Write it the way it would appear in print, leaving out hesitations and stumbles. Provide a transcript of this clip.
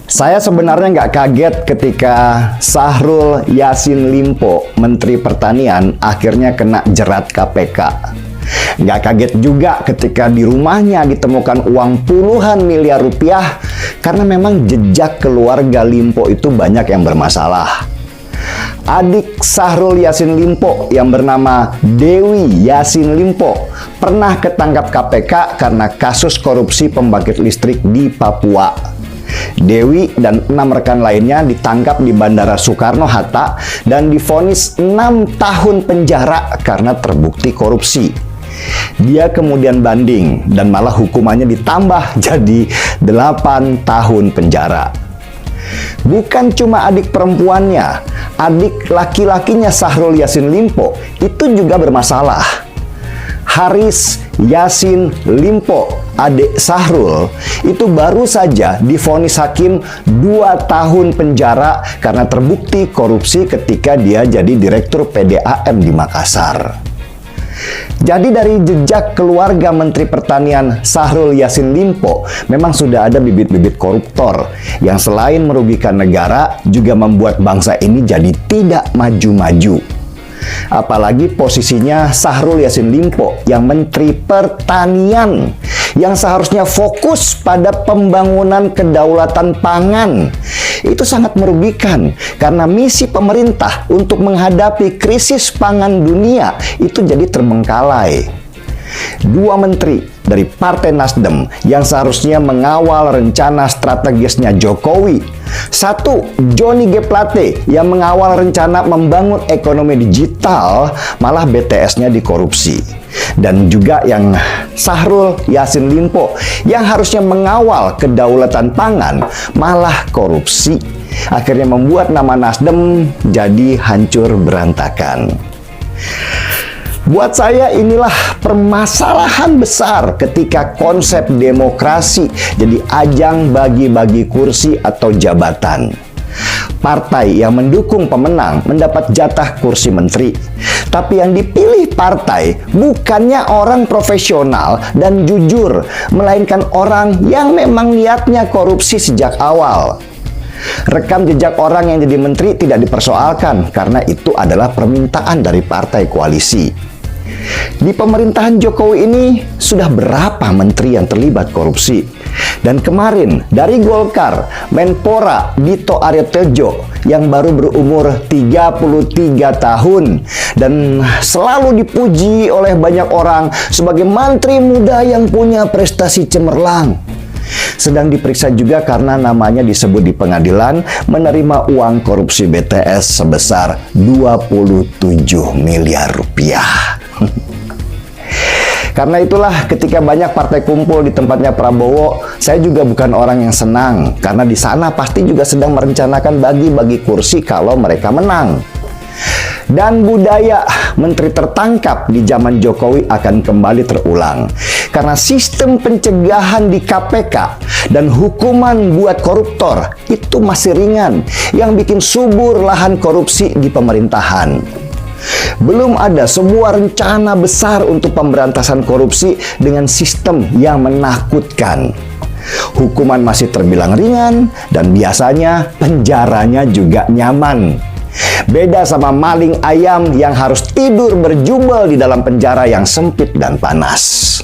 Saya sebenarnya nggak kaget ketika Syahrul Yassin Limpo, Menteri Pertanian, akhirnya kena jerat KPK. Nggak kaget juga ketika di rumahnya ditemukan uang puluhan miliar rupiah karena memang jejak keluarga Limpo itu banyak yang bermasalah. Adik Syahrul Yassin Limpo yang bernama Dewi Yassin Limpo pernah ketangkap KPK karena kasus korupsi pembangkit listrik di Papua. Dewi dan 6 rekan lainnya ditangkap di Bandara Soekarno-Hatta dan divonis 6 tahun penjara karena terbukti korupsi. Dia kemudian banding dan malah hukumannya ditambah jadi 8 tahun penjara. Bukan cuma adik perempuannya, adik laki-lakinya Syahrul Yassin Limpo itu juga bermasalah. Haris Yassin Limpo, adik Syahrul, itu baru saja divonis hakim 2 tahun penjara karena terbukti korupsi ketika dia jadi direktur PDAM di Makassar. Jadi dari jejak keluarga Menteri Pertanian Syahrul Yassin Limpo memang sudah ada bibit-bibit koruptor yang selain merugikan negara juga membuat bangsa ini jadi tidak maju-maju. Apalagi posisinya Syahrul Yassin Limpo yang Menteri Pertanian yang seharusnya fokus pada pembangunan kedaulatan pangan. Itu sangat merugikan karena misi pemerintah untuk menghadapi krisis pangan dunia itu jadi terbengkalai. 2 menteri dari Partai Nasdem yang seharusnya mengawal rencana strategisnya Jokowi. 1, Johnny G. Plate yang mengawal rencana membangun ekonomi digital, malah BTS-nya dikorupsi. Dan juga yang Syahrul Yassin Limpo yang harusnya mengawal kedaulatan pangan, malah korupsi. Akhirnya membuat nama Nasdem jadi hancur berantakan. Buat saya inilah permasalahan besar ketika konsep demokrasi jadi ajang bagi-bagi kursi atau jabatan. Partai yang mendukung pemenang mendapat jatah kursi menteri. Tapi yang dipilih partai bukannya orang profesional dan jujur, melainkan orang yang memang niatnya korupsi sejak awal. Rekam jejak orang yang jadi menteri tidak dipersoalkan karena itu adalah permintaan dari partai koalisi. Di pemerintahan Jokowi ini sudah berapa menteri yang terlibat korupsi? Dan kemarin dari Golkar, Menpora Dito Aryo Tejo yang baru berumur 33 tahun dan selalu dipuji oleh banyak orang sebagai menteri muda yang punya prestasi cemerlang. Sedang diperiksa juga karena namanya disebut di pengadilan menerima uang korupsi BTS sebesar 27 miliar rupiah. Karena itulah ketika banyak partai kumpul di tempatnya Prabowo, saya juga bukan orang yang senang karena di sana pasti juga sedang merencanakan bagi-bagi kursi kalau mereka menang. Dan budaya menteri tertangkap di zaman Jokowi akan kembali terulang karena sistem pencegahan di KPK dan hukuman buat koruptor itu masih ringan yang bikin subur lahan korupsi di pemerintahan. Belum ada sebuah rencana besar untuk pemberantasan korupsi dengan sistem yang menakutkan. Hukuman masih terbilang ringan dan biasanya penjaranya juga nyaman. Beda sama maling ayam yang harus tidur berjubel di dalam penjara yang sempit dan panas.